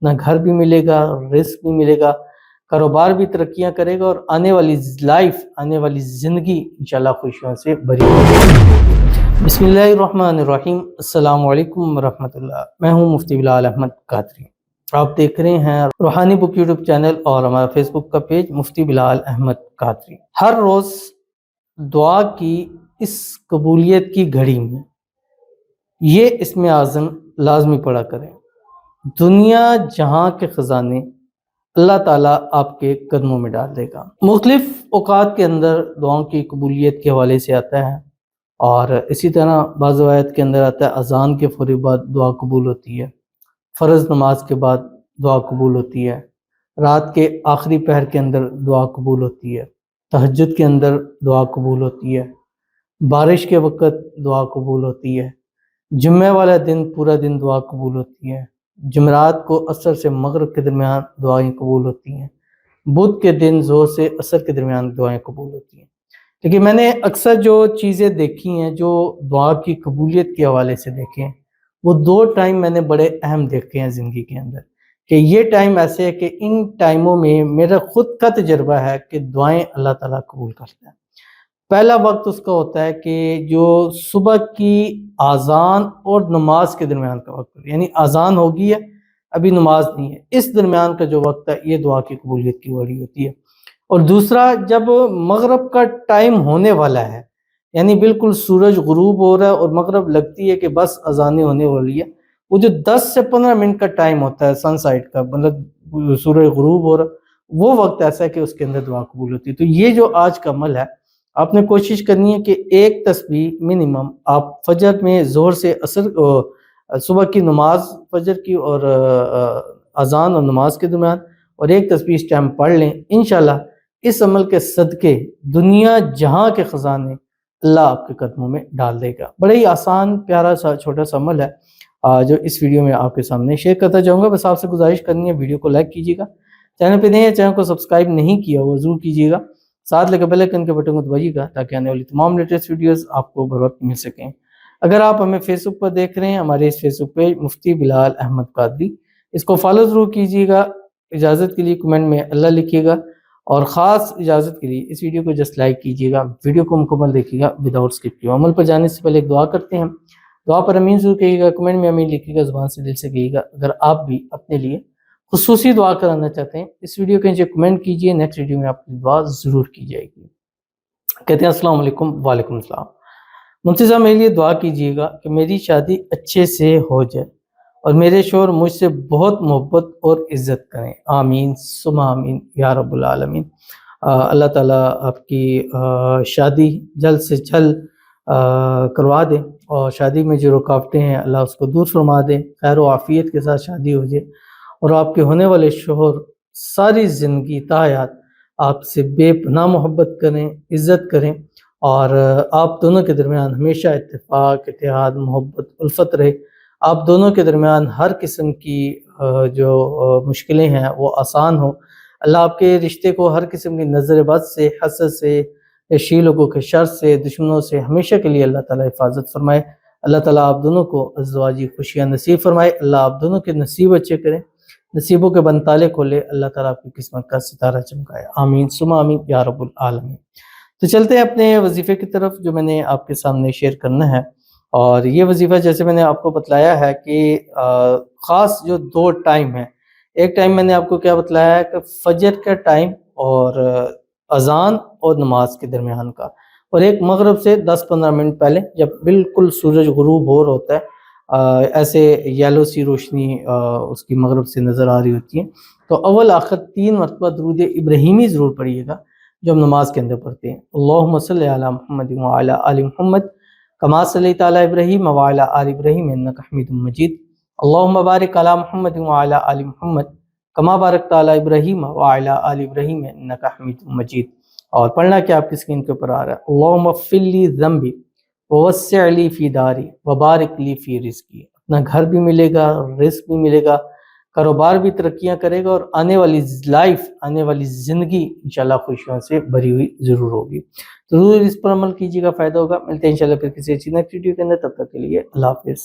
اپنا گھر بھی ملے گا، رزق بھی ملے گا، کاروبار بھی ترقیاں کرے گا، اور آنے والی لائف، آنے والی زندگی انشاءاللہ خوشیوں سے بھری ہوگی۔ بسم اللہ الرحمن الرحیم۔ السلام علیکم ورحمۃ اللہ۔ میں ہوں مفتی بلال احمد قادری۔ آپ دیکھ رہے ہیں روحانی بک یوٹیوب چینل اور ہمارا فیس بک کا پیج مفتی بلال احمد قادری۔ ہر روز دعا کی اس قبولیت کی گھڑی میں یہ اسم اعظم لازمی پڑھا کریں۔ دنیا جہاں کے خزانے اللہ تعالیٰ آپ کے قدموں میں ڈال دے گا۔ مختلف اوقات کے اندر دعاؤں کی قبولیت کے حوالے سے آتا ہے، اور اسی طرح بعض روایت کے اندر آتا ہے اذان کے فوری بعد دعا قبول ہوتی ہے، فرض نماز کے بعد دعا قبول ہوتی ہے، رات کے آخری پہر کے اندر دعا قبول ہوتی ہے، تہجد کے اندر دعا قبول ہوتی ہے، بارش کے وقت دعا قبول ہوتی ہے، جمعہ والا دن پورا دن دعا قبول ہوتی ہے، جمعرات کو عصر سے مغرب کے درمیان دعائیں قبول ہوتی ہیں، بدھ کے دن ظہر سے عصر کے درمیان دعائیں قبول ہوتی ہیں۔ لیکن میں نے اکثر جو چیزیں دیکھی ہیں جو دعا کی قبولیت کے حوالے سے دیکھے ہیں، وہ دو ٹائم میں نے بڑے اہم دیکھے ہیں زندگی کے اندر، کہ یہ ٹائم ایسے ہے کہ ان ٹائموں میں میرا خود کا تجربہ ہے کہ دعائیں اللہ تعالیٰ قبول کرتا ہے۔ پہلا وقت اس کا ہوتا ہے کہ جو صبح کی اذان اور نماز کے درمیان کا وقت ہے، یعنی اذان ہوگی ہے، ابھی نماز نہیں ہے، اس درمیان کا جو وقت ہے یہ دعا کی قبولیت کی گھڑی ہوتی ہے۔ اور دوسرا جب مغرب کا ٹائم ہونے والا ہے، یعنی بالکل سورج غروب ہو رہا ہے اور مغرب لگتی ہے کہ بس اذانیں ہونے والی ہے، وہ جو 10 سے 15 منٹ کا ٹائم ہوتا ہے سن سائٹ کا، مطلب سورج غروب ہو رہا ہے، وہ وقت ایسا ہے کہ اس کے اندر دعا قبول ہوتی ہے۔ تو یہ جو آج کا عمل ہے، آپ نے کوشش کرنی ہے کہ ایک تسبیح منیمم آپ فجر میں زہر سے عصر، صبح کی نماز فجر کی اور اذان اور نماز کے درمیان، اور ایک تسبیح اس ٹائم پڑھ لیں۔ انشاءاللہ اس عمل کے صدقے دنیا جہاں کے خزانے اللہ آپ کے قدموں میں ڈال دے گا۔ بڑا ہی آسان پیارا سا چھوٹا سا عمل ہے جو اس ویڈیو میں آپ کے سامنے شیئر کرتا جاؤں گا۔ بس آپ سے گزارش کرنی ہے ویڈیو کو لائک کیجیے گا، چینل پہ نئے ہیں چینل کو سبسکرائب نہیں کیا وہ ضرور کیجیے گا، ساتھ لگے بیل آئیکن کے بٹن کو دبائیے گا تاکہ آنے والی تمام لیٹسٹ ویڈیوز آپ کو بر وقت مل سکیں۔ اگر آپ ہمیں فیس بک پر دیکھ رہے ہیں، ہمارے اس فیس بک پیج مفتی بلال احمد قادری، اس کو فالو ضرور کیجیے گا۔ اجازت کے لیے کمنٹ میں اللہ لکھیے گا، اور خاص اجازت کے لیے اس ویڈیو کو جسٹ لائک کیجیے گا، ویڈیو کو مکمل دیکھیے گا وداؤٹ اسکپ کیے۔ عمل پر جانے سے پہلے ایک دعا کرتے ہیں، دعا پر امین ضرور کہیے گا، کمنٹ میں امین لکھیے گا، زبان سے دل سے کہیے گا۔ اگر آپ بھی اپنے لیے خصوصی دعا کرانا چاہتے ہیں، اس ویڈیو کے نیچے کمنٹ کیجیے، نیکسٹ ویڈیو میں آپ کی دعا ضرور کی جائے گی۔ کہتے ہیں السلام علیکم۔ وعلیکم السلام۔ مفتی صاحب میرے لیے دعا کیجیے گا کہ میری شادی اچھے سے ہو جائے اور میرے شوہر مجھ سے بہت محبت اور عزت کریں، آمین ثم آمین یا رب العالمین۔ اللہ تعالیٰ آپ کی شادی جلد سے جلد کروا دے، اور شادی میں جو رکاوٹیں ہیں اللہ اس کو دور فرما دے، خیر و عافیت کے ساتھ شادی ہو جائے، اور آپ کے ہونے والے شوہر ساری زندگی تا حیات آپ سے بے پناہ محبت کریں، عزت کریں، اور آپ دونوں کے درمیان ہمیشہ اتفاق، اتحاد، محبت، الفت رہے۔ آپ دونوں کے درمیان ہر قسم کی جو مشکلیں ہیں وہ آسان ہو۔ اللہ آپ کے رشتے کو ہر قسم کی نظر بد سے، حسد سے، شی لوگوں کے شر سے، دشمنوں سے ہمیشہ کے لیے اللہ تعالیٰ حفاظت فرمائے۔ اللہ تعالیٰ آپ دونوں کو ازدواجی خوشیاں نصیب فرمائے۔ اللہ آپ دونوں کے نصیب اچھے کریں، نصیبوں کے بنتالے کھولے، اللہ تعالیٰ آپ کی قسمت کا ستارہ چمکائے، آمین ثم آمین یا رب العالمین۔ تو چلتے ہیں اپنے وظیفے کی طرف جو میں نے آپ کے سامنے شیئر کرنا ہے، اور یہ وظیفہ جیسے میں نے آپ کو بتلایا ہے کہ خاص جو دو ٹائم ہیں، ایک ٹائم میں نے آپ کو کیا بتلایا ہے کہ فجر کا ٹائم اور اذان اور نماز کے درمیان کا، اور ایک مغرب سے 10-15 منٹ پہلے جب بالکل سورج غروب ہو رہا ہوتا ہے، ایسے یلو سی روشنی اس کی مغرب سے نظر آ رہی ہوتی ہے، تو اول آخر 3 مرتبہ درود ابراہیمی ضرور پڑھیے گا جو ہم نماز کے اندر پڑھتے ہیں۔ اللہم صلی علی محمد وعلی آل محمد کما صلیت علی ابراہیم وعلی آل ابراہیم انک حمید مجید، اللہم بارک علی محمد وعلی آل محمد کما بارکت علی ابراہیم وعلی آل ابراہیم انک حمید مجید۔ اور پڑھنا کیا آپ کی اسکرین کے اوپر آ رہا ہے، اللہم اغفر لی ذنبی ووسع لی فی داری وبارک لی فی رزقی۔ اپنا گھر بھی ملے گا، رزق بھی ملے گا، کاروبار بھی ترقیاں کرے گا، اور آنے والی لائف، آنے والی زندگی انشاءاللہ خوشیوں سے بھری ہوئی ضرور ہوگی۔ تو ضرور اس پر عمل کیجیے گا، فائدہ ہوگا۔ ملتے ہیں انشاءاللہ پھر کسی اچھی نیکسٹ ویڈیو کے اندر، تب تک کے لیے اللہ حافظ۔